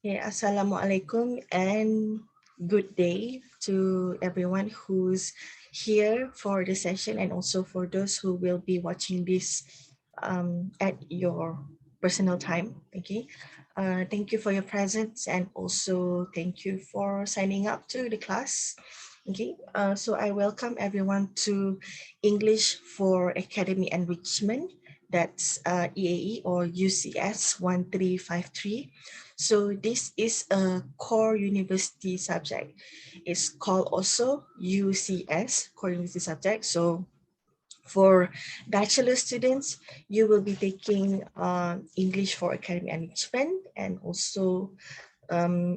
Yeah, Assalamualaikum and good day to everyone who's here for the session and also for those who will be watching this at your personal time. Okay, thank you for your presence and also thank you for signing up to the class. Okay, so I welcome everyone to English for Academy Enrichment. That's EAE or UCS 1353. So this is a core university subject. It's called also UCS, core university subject. So for bachelor students, you will be taking English for academic enrichment and also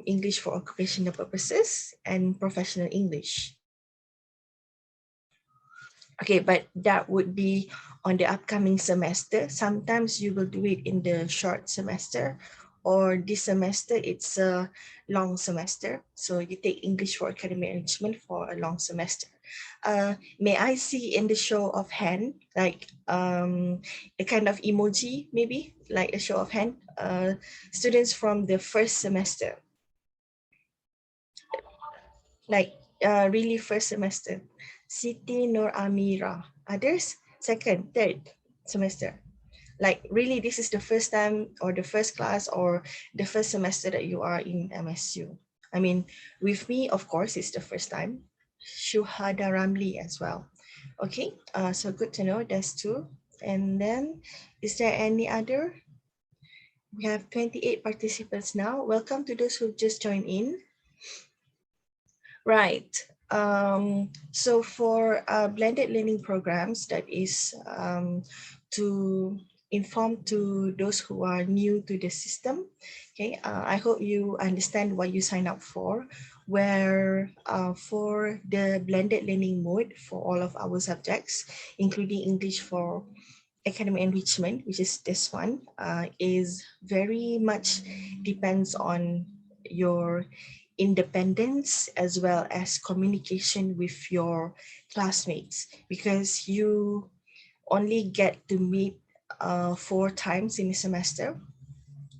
English for occupational purposes and professional English. Okay, but that would be on the upcoming semester. Sometimes you will do it in the short semester, or this semester it's a long semester. So you take English for academic enrichment for a long semester. May I see in the show of hand, like a kind of emoji, maybe like a show of hand, students from the first semester, like really first semester. Siti Nur Amira. Others, second, third semester. Like really, this is the first time or the first class or the first semester that you are in MSU. I mean, with me, of course, it's the first time. Shuhada Ramli as well. Okay, so good to know. That's two. And then, is there any other? We have 28 participants now. Welcome to those who just joined in. Right. So for blended learning programs, that is to inform to those who are new to the system. Okay, I hope you understand what you sign up for, where for the blended learning mode for all of our subjects, including English for academic enrichment, which is this one, is very much depends on your independence as well as communication with your classmates, because you only get to meet 4 times in a semester.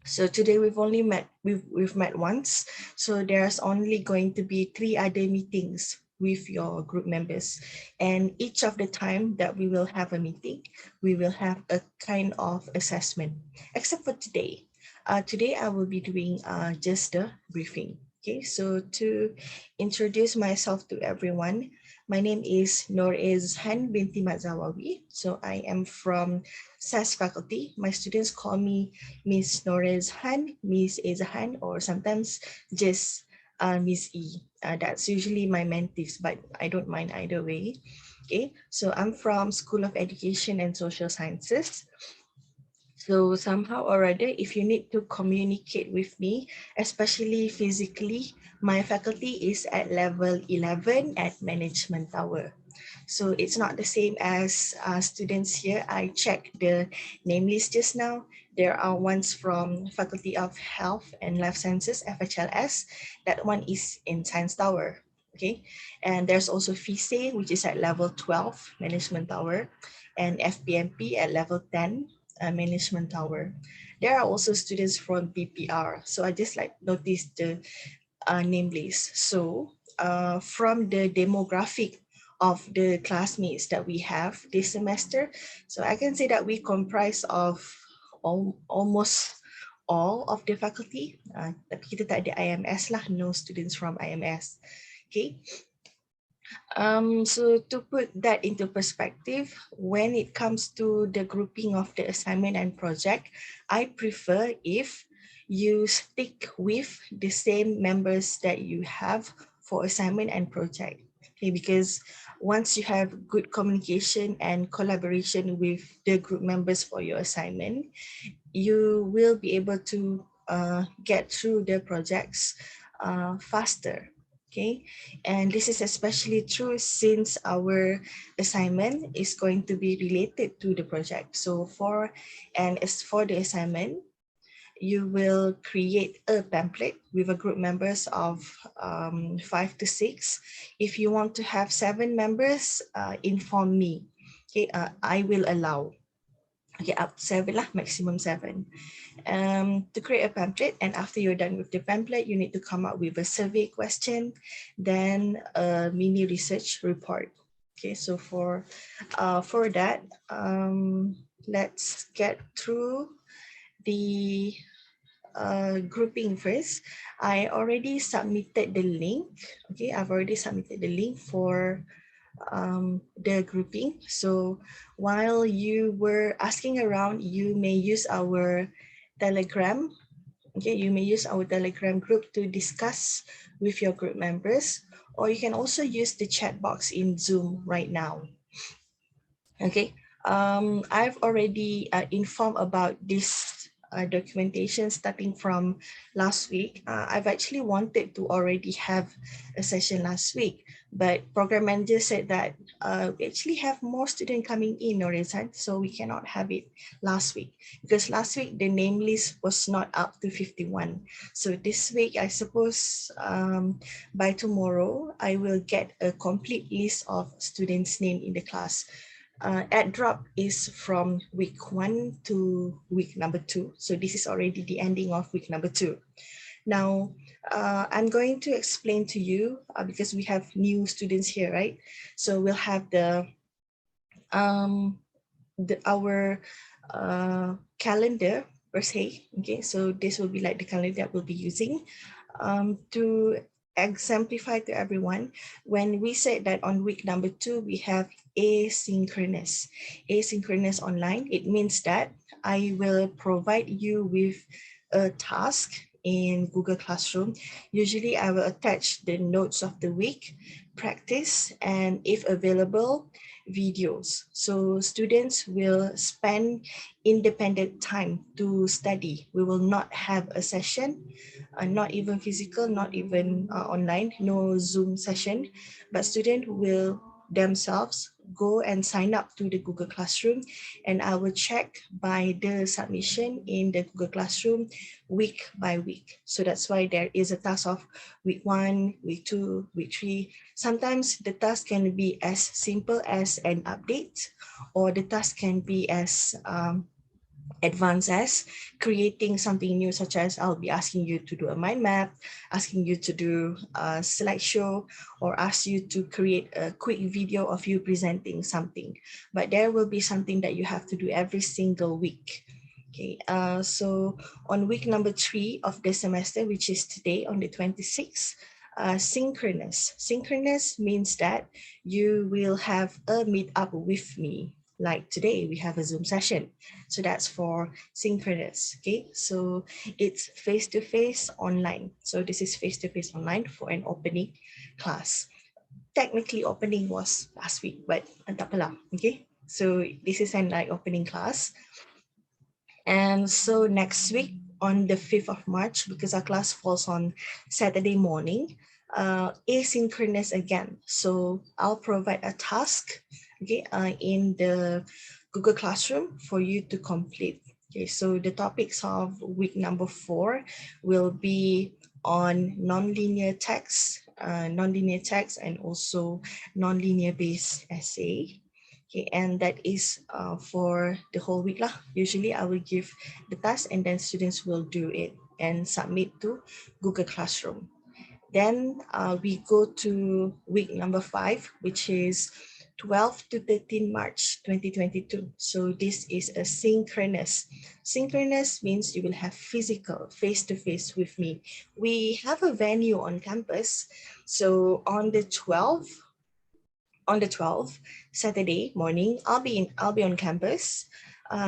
So today we've only met, we've met once. So there's only going to be 3 other meetings with your group members. And each of the time that we will have a meeting, we will have a kind of assessment, except for today. Today I will be doing just the briefing. Okay, so to introduce myself to everyone, my name is Noriz Han binti Mazawawi. So I am from SAS faculty. My students call me Miss Noriz Han, Miss Ezahan, or sometimes just Miss E. That's usually my mentees, but I don't mind either way. Okay, so I'm from School of Education and Social Sciences. So somehow or other, if you need to communicate with me, especially physically, my faculty is at level 11 at Management Tower. So it's not the same as students here. I checked the name list just now. There are ones from Faculty of Health and Life Sciences, FHLS. That one is in Science Tower. Okay, and there's also FISE, which is at level 12, Management Tower, and FPMP at level 10, Management Tower. There are also students from BPR. So I just like noticed the name list. So from the demographic of the classmates that we have this semester, so I can say that we comprise of almost all of the faculty. Tapi kita tak ada IMS lah, no students from IMS. Okay, so to put that into perspective, when it comes to the grouping of the assignment and project, I prefer if you stick with the same members that you have for assignment and project. Okay, because once you have good communication and collaboration with the group members for your assignment, you will be able to get through the projects faster. Okay, and this is especially true since our assignment is going to be related to the project. So as for the assignment, you will create a template with a group members of 5 to 6. If you want to have 7 members, inform me. Okay, I will allow. Okay, up to 7 lah, maximum 7. To create a pamphlet, and after you're done with the pamphlet, you need to come up with a survey question, then a mini research report. Okay, so for that, let's get through the grouping first. I already submitted the link. Okay, I've already submitted the link for the grouping. So while you were asking around, you may use our Telegram. Okay, you may use our Telegram group to discuss with your group members, or you can also use the chat box in Zoom right now. Okay, I've already informed about this documentation starting from last week. I've actually wanted to already have a session last week, but program manager said that we actually have more students coming in already, so we cannot have it last week, because last week the name list was not up to 51. So this week, I suppose by tomorrow, I will get a complete list of students' name in the class. Add drop is from week 1 to week number 2. So this is already the ending of week number 2. Now, I'm going to explain to you because we have new students here, right? So we'll have our calendar per se. Okay, so this will be like the calendar that we'll be using to exemplify to everyone. When we said that on week number 2, we have asynchronous online, it means that I will provide you with a task in Google Classroom. Usually I will attach the notes of the week, practice, and if available, videos. So students will spend independent time to study. We will not have a session, not even physical, not even online, no Zoom session, but students will themselves go and sign up to the Google Classroom, and I will check by the submission in the Google Classroom week by week. So that's why there is a task of week 1, week 2, week 3. Sometimes the task can be as simple as an update, or the task can be as advanced as creating something new, such as I'll be asking you to do a mind map, asking you to do a slideshow, or ask you to create a quick video of you presenting something. But there will be something that you have to do every single week. Okay, so on week number 3 of the semester, which is today on the 26th, synchronous. Synchronous means that you will have a meet up with me. Like today, we have a Zoom session. So that's for synchronous, okay? So it's face-to-face online. So this is face-to-face online for an opening class. Technically, opening was last week, but tak apalah, okay? So this is an opening class. And so next week on the 5th of March, because our class falls on Saturday morning, asynchronous again. So I'll provide a task, okay, in the Google Classroom for you to complete. Okay, so the topics of week number 4 will be on nonlinear text, and also nonlinear based essay. Okay, and that is for the whole week lah. Usually I will give the task and then students will do it and submit to Google Classroom. Then we go to week number 5, which is 12 to 13 March 2022. So this is a synchronous. Synchronous means you will have physical, face-to-face with me. We have a venue on campus. So on the 12th, Saturday morning, I'll be on campus.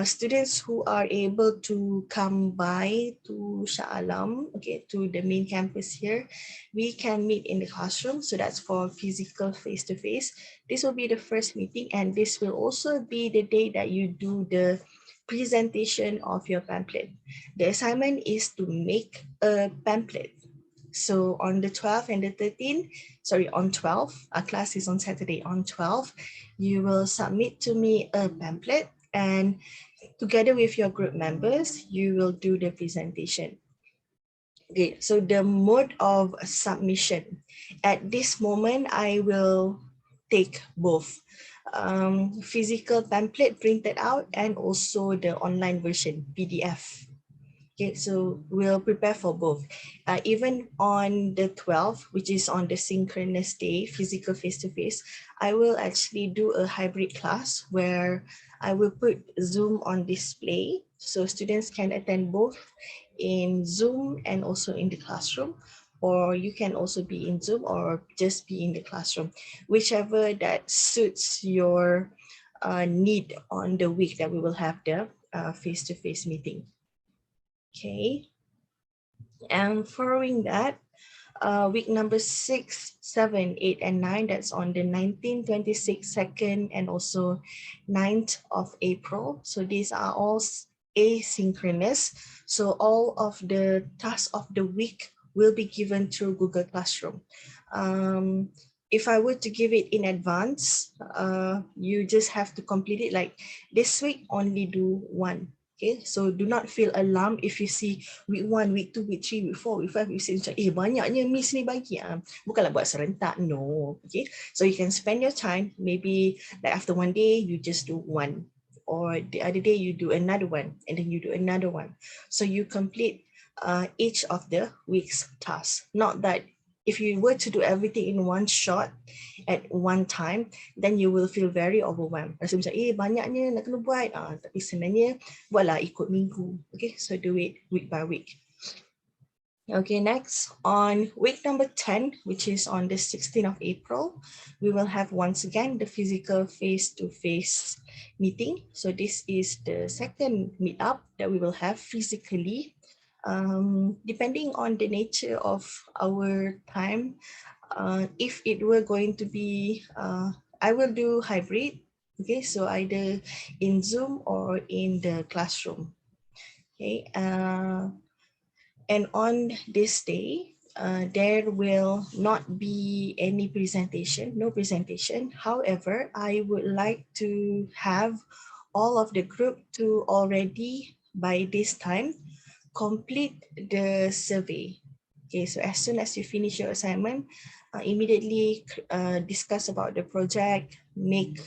Students who are able to come by to Shah Alam, okay, to the main campus here, we can meet in the classroom. So that's for physical face-to-face. This will be the first meeting, and this will also be the day that you do the presentation of your pamphlet. The assignment is to make a pamphlet. So on the 12th and the 13th, on 12, our class is on Saturday. On 12, you will submit to me a pamphlet, and together with your group members, you will do the presentation. Okay, so the mode of submission. At this moment, I will take both. physical template printed out, and also the online version, PDF. Okay, so we'll prepare for both. Even on the 12th, which is on the synchronous day, physical face-to-face, I will actually do a hybrid class where I will put Zoom on display so students can attend both in Zoom and also in the classroom, or you can also be in Zoom or just be in the classroom, whichever that suits your need on the week that we will have the face-to-face meeting. Okay, and following that, week number 6, 7, 8, and 9, that's on the 19th, 26th, 2nd, and also 9th of April. So these are all asynchronous. So all of the tasks of the week will be given through Google Classroom. If I were to give it in advance, you just have to complete it like this week, only do one. Okay, so do not feel alarmed if you see week 1, week 2, week 3, week 4, week 5, week 6, macam banyaknya miss ni bagi. Bukanlah buat serentak, no. Okay, so you can spend your time, maybe like after one day, you just do one. Or the other day, you do another one, and then you do another one. So you complete each of the week's tasks. Not that if you were to do everything in one shot at one time, then you will feel very overwhelmed. Rasa macam, banyaknya nak kena buat. Tapi sebenarnya, buatlah ikut minggu. Okay, so do it week by week. Okay, next, on week number 10, which is on the 16th of April, we will have once again the physical face-to-face meeting. So this is the second meetup that we will have physically. Depending on the nature of our time, if it were going to be, I will do hybrid. Okay, so either in Zoom or in the classroom. Okay, and on this day, there will not be any presentation, no presentation. However, I would like to have all of the group to already, by this time, complete the survey. Okay, so as soon as you finish your assignment, immediately discuss about the project, make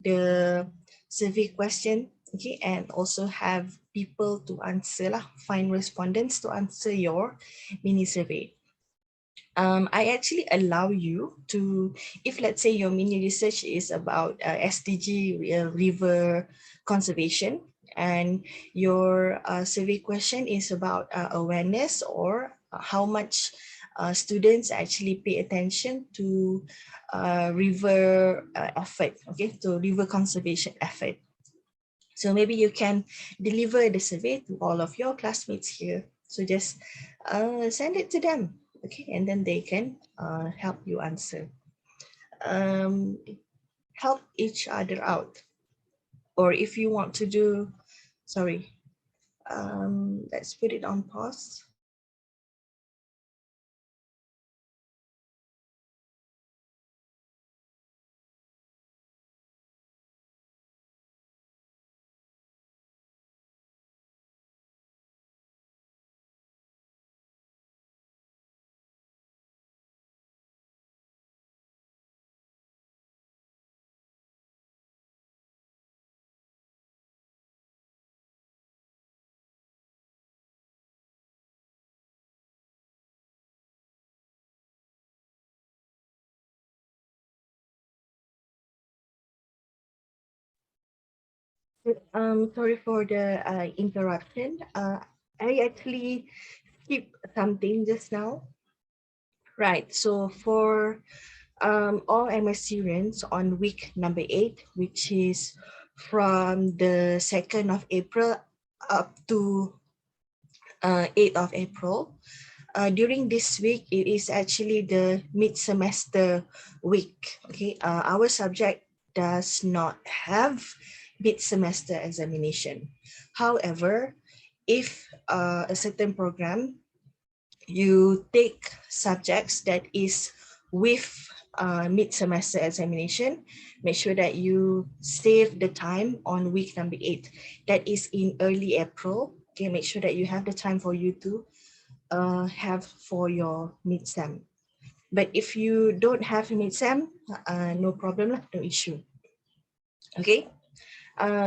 the survey question, okay, and also have people to answer lah, find respondents to answer your mini survey. I actually allow you to, if let's say your mini research is about SDG river conservation, and your survey question is about awareness or how much students actually pay attention to river effort, okay, to river conservation effort. So maybe you can deliver the survey to all of your classmates here. So just send it to them, okay, and then they can help you answer. Help each other out. Or if you want to do, sorry, let's put it on pause. Sorry for the interruption. I actually skipped something just now. Right, so for all MS students on week number 8, which is from the 2nd of April up to 8th of April, during this week, it is actually the mid-semester week. Okay, our subject does not have mid-semester examination. However, if a certain program, you take subjects that is with mid-semester examination, make sure that you save the time on week number 8. That is in early April. Okay, make sure that you have the time for you to have for your mid-sem. But if you don't have a mid-sem, no problem, no issue. Okay.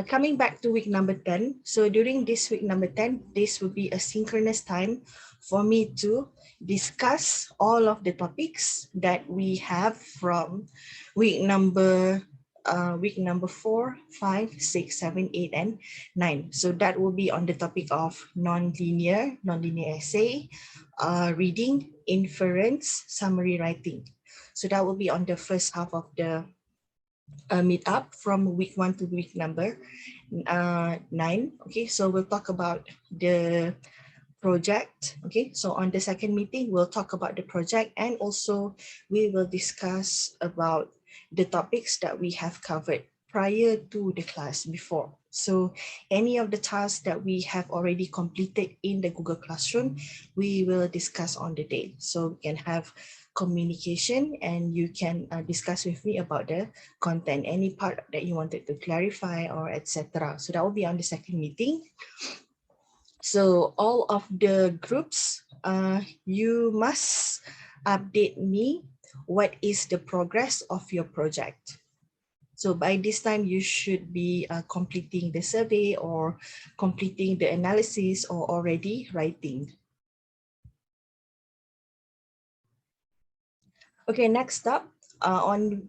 Coming back to week number 10. So during this week number 10, this will be a synchronous time for me to discuss all of the topics that we have from week number 4, 5, 6, 7, 8, and 9. So that will be on the topic of nonlinear essay, reading, inference, summary writing. So that will be on the first half of the meet up from week 1 to week number 9. Okay, so we'll talk about the project. Okay, so on the second meeting, we'll talk about the project, and also we will discuss about the topics that we have covered prior to the class before. So any of the tasks that we have already completed in the Google Classroom, we will discuss on the day. So we can have communication, and you can discuss with me about the content, any part that you wanted to clarify or etc. So that will be on the second meeting. So all of the groups, you must update me what is the progress of your project. So by this time, you should be completing the survey or completing the analysis or already writing. Okay, next up, on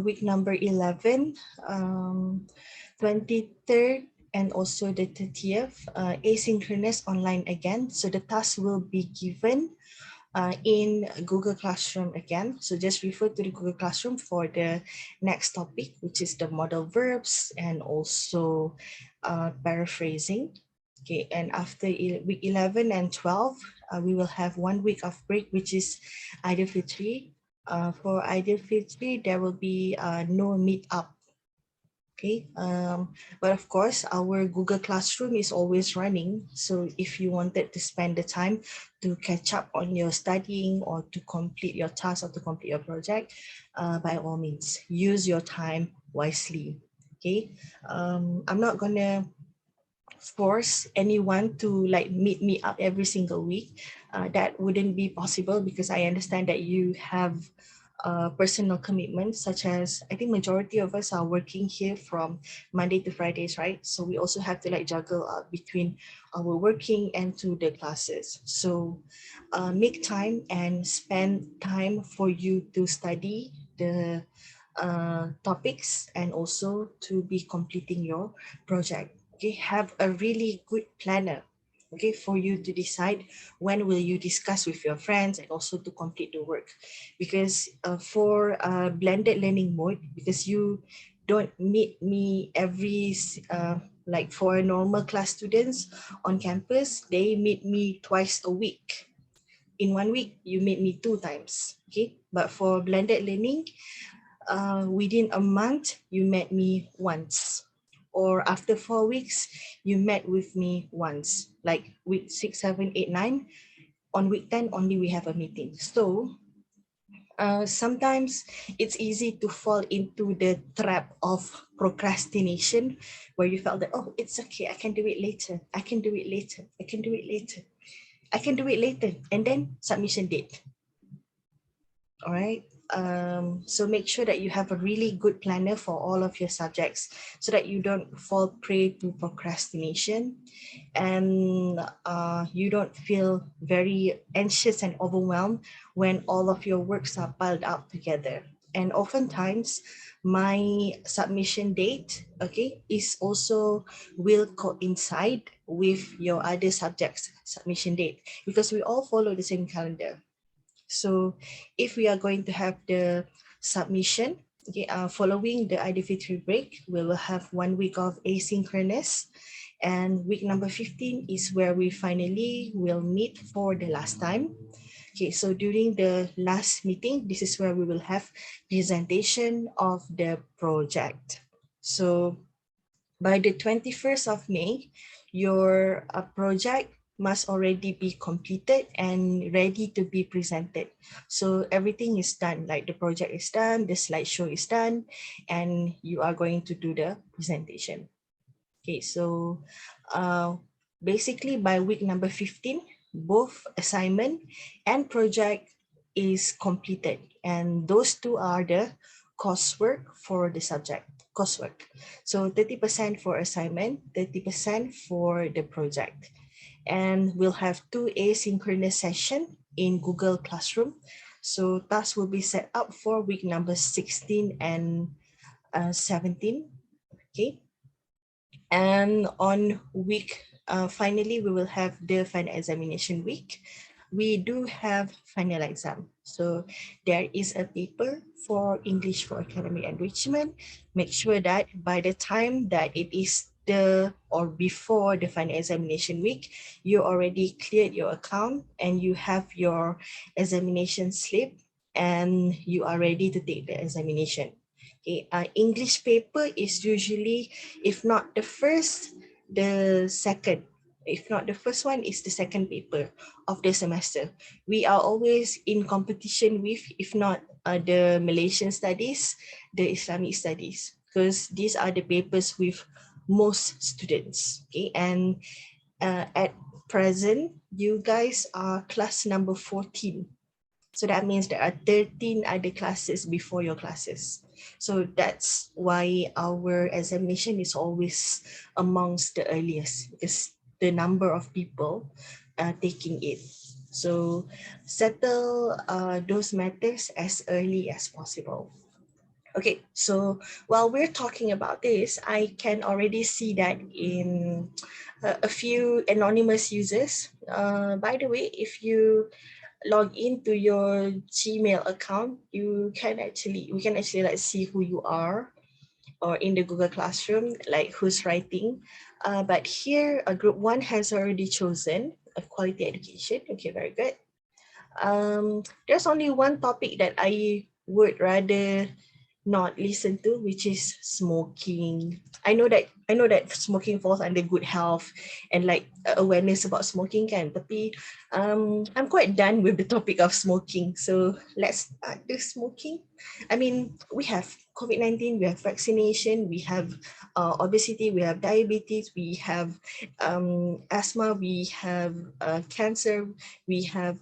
week number 11, 23rd, and also the 30th, asynchronous online again. So the task will be given in Google Classroom again. So just refer to the Google Classroom for the next topic, which is the modal verbs and also paraphrasing. Okay, and after week 11 and 12, we will have 1 week of break, which is FEB23. For FEB23, there will be no meet up. Okay, but of course, our Google Classroom is always running. So if you wanted to spend the time to catch up on your studying or to complete your task or to complete your project, by all means, use your time wisely. Okay, I'm not gonna force anyone to like meet me up every single week. That wouldn't be possible because I understand that you have personal commitments, such as I think majority of us are working here from Monday to Fridays, right? So we also have to like juggle between our working and to the classes. So make time and spend time for you to study the topics and also to be completing your project. Okay, have a really good planner, okay, for you to decide when will you discuss with your friends and also to complete the work. Because for blended learning mode, because you don't meet me every like for normal class students on campus, they meet me twice a week. In 1 week, you meet me 2 times, okay? But for blended learning, within a month, you met me once. Or after 4 weeks, you met with me once. Like week 6, 7, 8, 9. On week 10, only we have a meeting. So sometimes it's easy to fall into the trap of procrastination where you felt that, oh, it's okay, I can do it later. I can do it later. I can do it later. I can do it later. And then submission date. All right. So make sure that you have a really good planner for all of your subjects so that you don't fall prey to procrastination and you don't feel very anxious and overwhelmed when all of your works are piled up together. And oftentimes my submission date, okay, is also will coincide with your other subjects submission date because we all follow the same calendar. So if we are going to have the submission, okay, following the IDF3 break, we will have 1 week of asynchronous, and week number 15 is where we finally will meet for the last time. Okay, so during the last meeting, this is where we will have presentation of the project. So by the 21st of May, your project must already be completed and ready to be presented. So everything is done, like the project is done, the slideshow is done, and you are going to do the presentation. Okay, so basically by week number 15, both assignment and project is completed. And those two are the coursework for the subject. coursework. So 30% for assignment, 30% for the project. And we'll have 2 asynchronous sessions in Google Classroom. So tasks will be set up for week number 16 and 17. Okay. And on week, finally, we will have the final examination week. We do have final exam. So there is a paper for English for academic enrichment. Make sure that by the time that it is the or before the final examination week, you already cleared your account and you have your examination slip and you are ready to take the examination. Okay, English paper is usually, if not the first, the second. If not the first one, is the second paper of the semester. We are always in competition with, if not the Malaysian studies, the Islamic studies, because these are the papers with most students. Okay, and at present, you guys are class number 14. So that means there are 13 other classes before your classes. So that's why our examination is always amongst the earliest, because the number of people taking it. So settle those matters as early as possible. Okay, so while we're talking about this, I can already see that in a few anonymous users. By the way, if you log into your Gmail account, we can actually like see who you are, or in the Google Classroom, like who's writing. But here, group 1 has already chosen a quality education. Okay, very good. There's only one topic that I would rather not listen to, which is smoking. I know that smoking falls under good health and like awareness about smoking kan, tapi I'm quite done with the topic of smoking. So let's start the smoking. I mean, we have COVID-19, we have vaccination, we have obesity, we have diabetes, we have asthma, we have cancer, we have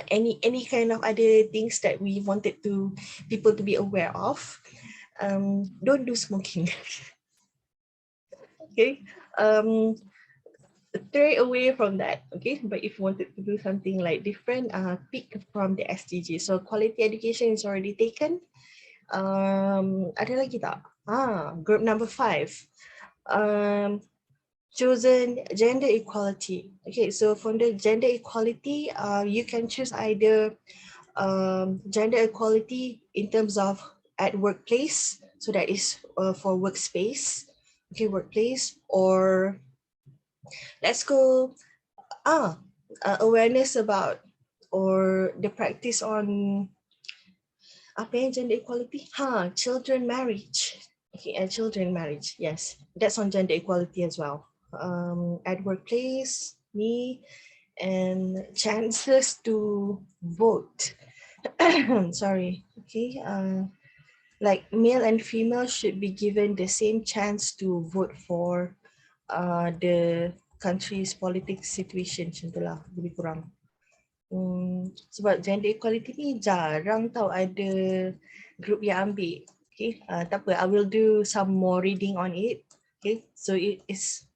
any kind of other things that we wanted to people to be aware of. Don't do smoking. Okay. Stray away from that. Okay, but if you wanted to do something like different, pick from the SDG. So quality education is already taken. Ada lagi tak? Group number 5. Chosen gender equality. Okay, so from the gender equality, you can choose either gender equality in terms of at workplace, so that is for workspace, okay, workplace, or let's go awareness about or the practice on apa yang gender equality, children marriage. Okay, and children marriage, yes, that's on gender equality as well. At workplace, me, and chances to vote. Sorry, okay. Like male and female should be given the same chance to vote for the country's politics situation, macam tu lah, lebih kurang. Sebab gender equality ni jarang tau ada group yang ambil. Okay, tak apa, I will do some more reading on it. Okay, so it is,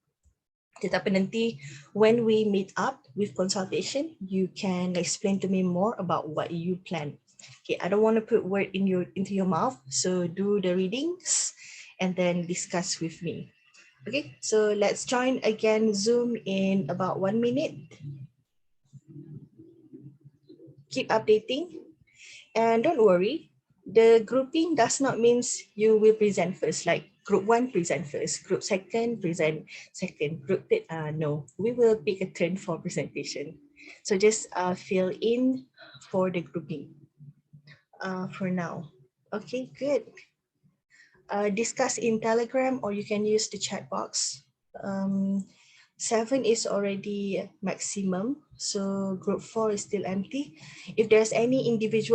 tetapi nanti when we meet up with consultation, you can explain to me more about what you plan. Okay, I don't want to put word into your mouth, so do the readings and then discuss with me. Okay, so let's join again Zoom in about 1 minute. Keep updating, and don't worry, the grouping does not mean you will present first, like group 1 present first, group 2 present second, group 3, no, we will pick a turn for presentation. So just fill in for the grouping for now. Okay, good. Discuss in Telegram, or you can use the chat box. 7 is already maximum, so group 4 is still empty. If there's any individual